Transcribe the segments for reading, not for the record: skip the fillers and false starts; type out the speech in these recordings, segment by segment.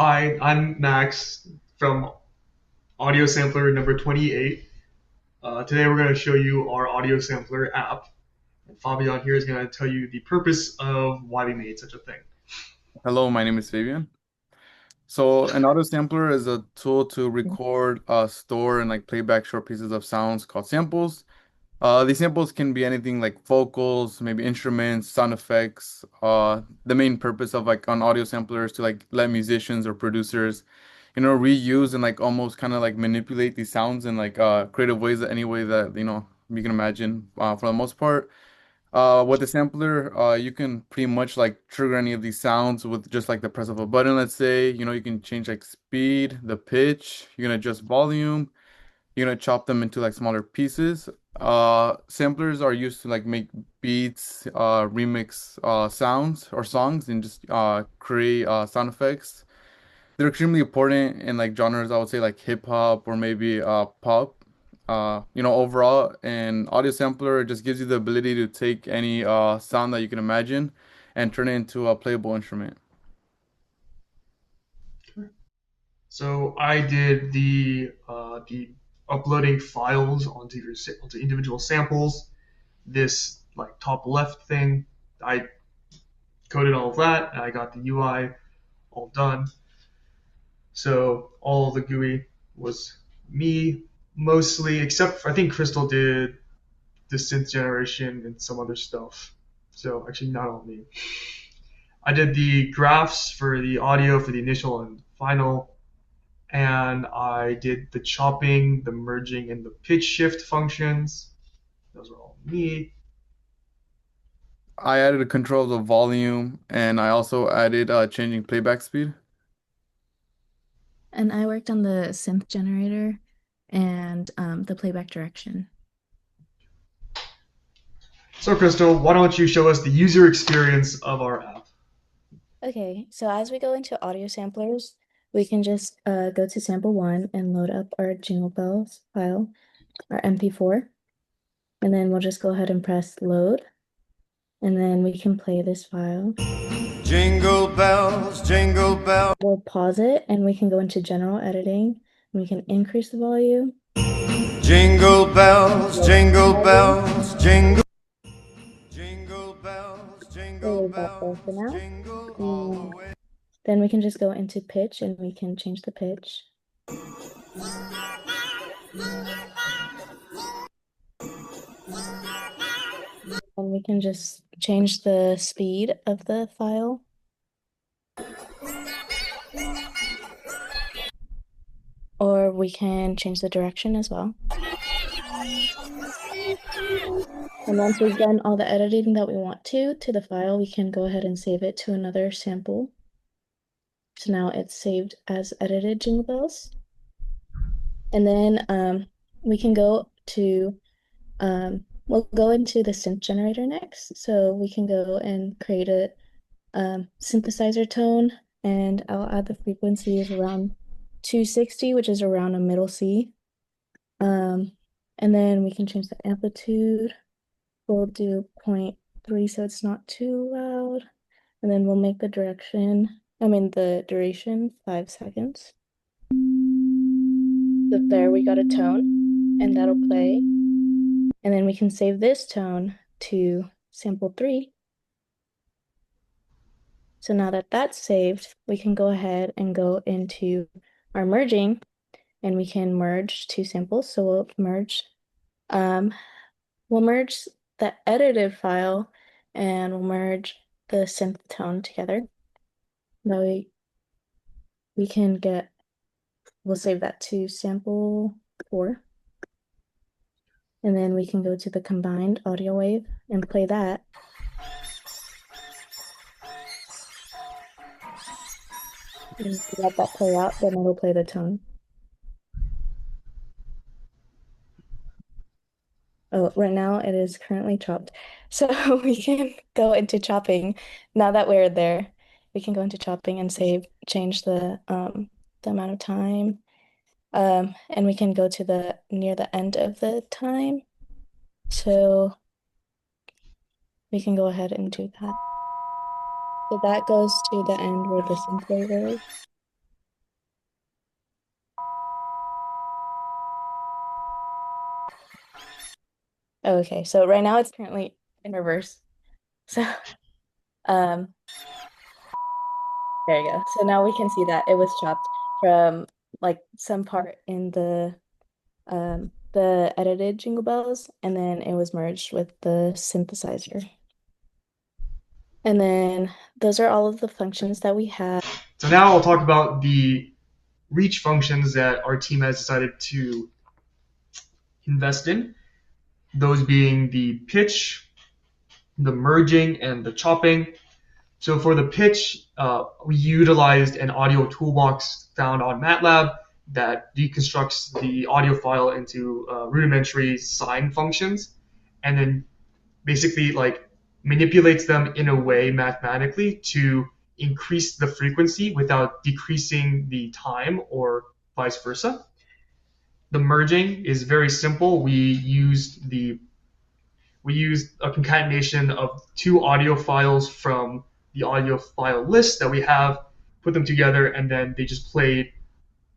Hi, I'm Max from Audio Sampler number 28. Today we're going to show you our Audio Sampler app. And Fabian here is going to tell you the purpose of why we made such a thing. Hello, my name is Fabian. So an auto sampler is a tool to record, store, and like play back short pieces of sounds called samples. These samples can be anything like vocals, maybe instruments, sound effects. The main purpose of like an audio sampler is to like let musicians or producers, reuse and like almost kind of like manipulate these sounds in like creative ways, any way that you can imagine. For the most part. With the sampler, you can pretty much like trigger any of these sounds with just like the press of a button, let's say. You can change like speed, the pitch, you can adjust volume, you're gonna chop them into like smaller pieces. Samplers are used to like make beats, remix sounds or songs and just create sound effects. They're extremely important in like genres, I would say like hip hop or maybe pop. Overall, an audio sampler just gives you the ability to take any sound that you can imagine and turn it into a playable instrument. So I did the uploading files onto individual samples. This like top left thing, I coded all of that, and I got the UI all done. So all of the GUI was me mostly, except for, I think Crystal did the synth generation and some other stuff. So actually, not all me. I did the graphs for the audio for the initial and final, and I did the chopping, the merging, and the pitch shift functions. Those are all me. I added a control of the volume and I also added changing playback speed. And I worked on the synth generator and the playback direction. So Crystal, why don't you show us the user experience of our app? Okay, so as we go into audio samplers, we can just go to sample one and load up our Jingle Bells file, our MP4, and then we'll just go ahead and press load, and then we can play this file. Jingle bells, jingle bells. We'll pause it and we can go into general editing, and we can increase the volume. Jingle bells, jingle bells, jingle. Jingle bells, jingle Leave that there for bells, now. jingle all the And way. then we can just go into pitch and we can change the pitch. And we can just change the speed of the file. Or we can change the direction as well. And once we've done all the editing that we want to the file, we can go ahead and save it to another sample. So now it's saved as edited Jingle Bells. And then we can go to, we'll go into the synth generator next. So we can go and create a synthesizer tone, and I'll add the frequency is around 260, which is around a middle C. And then we can change the amplitude. We'll do 0.3 so it's not too loud. And then we'll make the the duration 5 seconds. So there we got a tone, and that'll play. And then we can save this tone to sample 3. So now that that's saved, we can go ahead and go into our merging, and we can merge two samples. So um, we'll merge the edited file and we'll merge the synth tone together. That way we can we'll save that to sample 4. And then we can go to the combined audio wave and play that. And let that play out, then it'll play the tone. Oh, right now it is currently chopped. So we can go into chopping. Now that we're there, we can go into chopping and change the amount of time. And we can go to the near the end of the time. So we can go ahead and do that. So that goes to the end where the synth wave is. Oh, okay, so right now it's currently in reverse. So, um, there you go. So now we can see that it was chopped from like some part in the edited Jingle Bells, and then it was merged with the synthesizer. And then those are all of the functions that we have. So now I'll talk about the reach functions that our team has decided to invest in. Those being the pitch, the merging, and the chopping. So for the pitch, we utilized an audio toolbox found on MATLAB that deconstructs the audio file into rudimentary sine functions, and then basically like manipulates them in a way mathematically to increase the frequency without decreasing the time or vice versa. The merging is very simple. We used a concatenation of two audio files from the audio file list that we have, put them together, and then they just played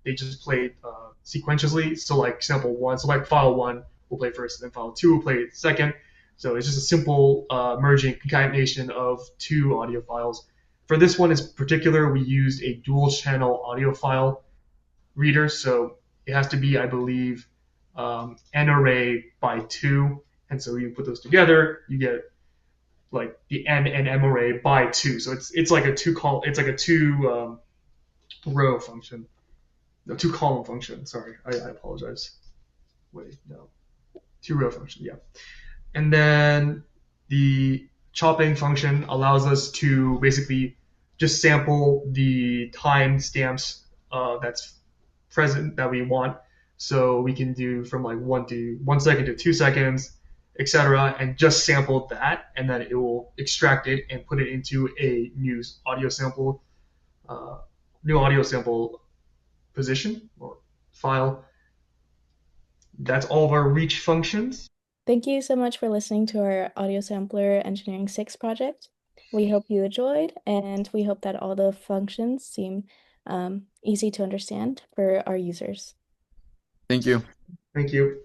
sequentially. So like sample one, so like file one will play first, and then file two will play second. So it's just a simple merging concatenation of two audio files. For this one in particular, we used a dual channel audio file reader, so it has to be, I believe, n array by 2, and so you put those together, you get like the n and m array by 2. So it's like a two row function, no, two column function. Sorry, I apologize. Wait, no, two row function, yeah. And then the chopping function allows us to basically just sample the time stamps that's present that we want. So we can do from like 1 second to 2 seconds, etc., and just sample that, and then it will extract it and put it into a uh, new audio sample position or file. That's all of our reach functions. Thank you so much for listening to our Audio Sampler Engineering 6 project. We hope you enjoyed, and we hope that all the functions seem easy to understand for our users. Thank you. Thank you.